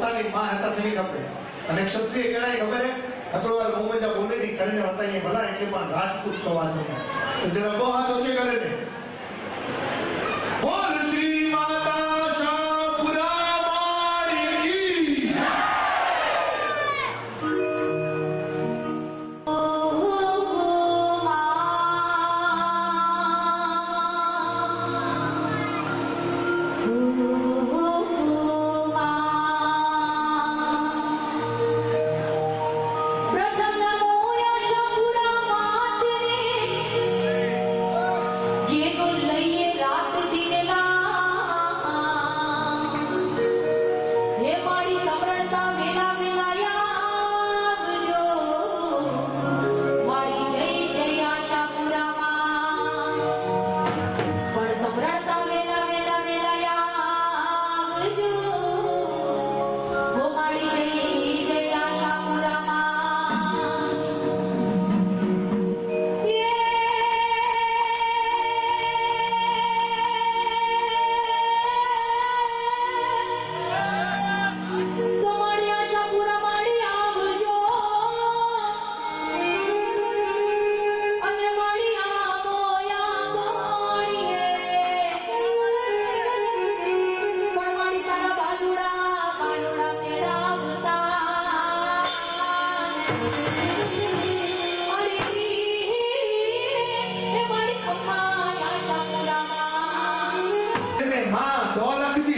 પોતાની માં હતા થઈને ખપે અને ક્ષત્રિય કેળાય ખબર હે અકડો વાર મુંબઈ જા બોલેડી કરીને વતાઈએ ભલા એટલે પણ રાજપૂત સવા છે તો જરા બહુ હાથ ઓછે કરે ને બોલ શ્રી માતા શાહપુરા મારી કી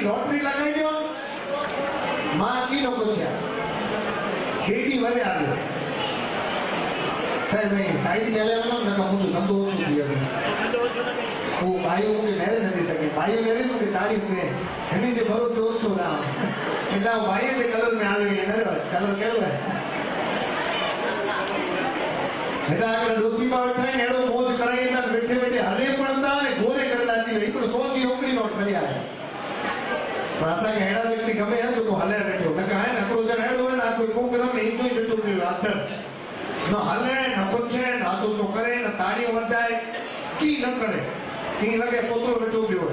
लॉटरी लगाई दो मां की नो पूछा केडी वरे आ गयो सर नहीं साइड में ले लो ना कहूं तो धंधो हो दिया वो भाइयों के मेरे नहीं सके भाइयों मेरे को तारीफ में हनी जे भरोसे हो छो ना इतना भाई के कलर में आ गए ना कलर केलो है हेदा अगर डोसी में बैठा है एड़ो मोज कराई ना बैठे बैठे हले पड़ता ने गोरे करला थी इकड़ो 100 की नौकरी नोट करी आया प्राता के हेड़ा व्यक्ति गमे है तो हले बैठो न कहे न को जण हेड़ो है ना कोई प्रोग्राम में इंजॉय बैठो के आतर न हले न पूछे ना तो करे न ताड़ी वजाए की न करे की लगे पोतरो बैठो गयो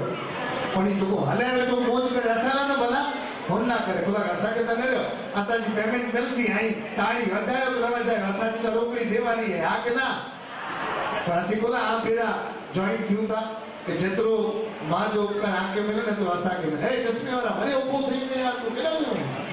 पण जो हले बैठो मोज करे असाला न भला फोन ना करे बोला असा के तने रो आता जी पेमेंट मिलती आई ताड़ी वजाए तो वजाए आता जी नौकरी देवानी है आ के ना प्राती बोला आ पेरा जॉइंट क्यों था कि जेतरो मां जो कर आके मिले न तो असा के मिले ए चश्मे वाला अरे ओपो सही में यार तो मिला नहीं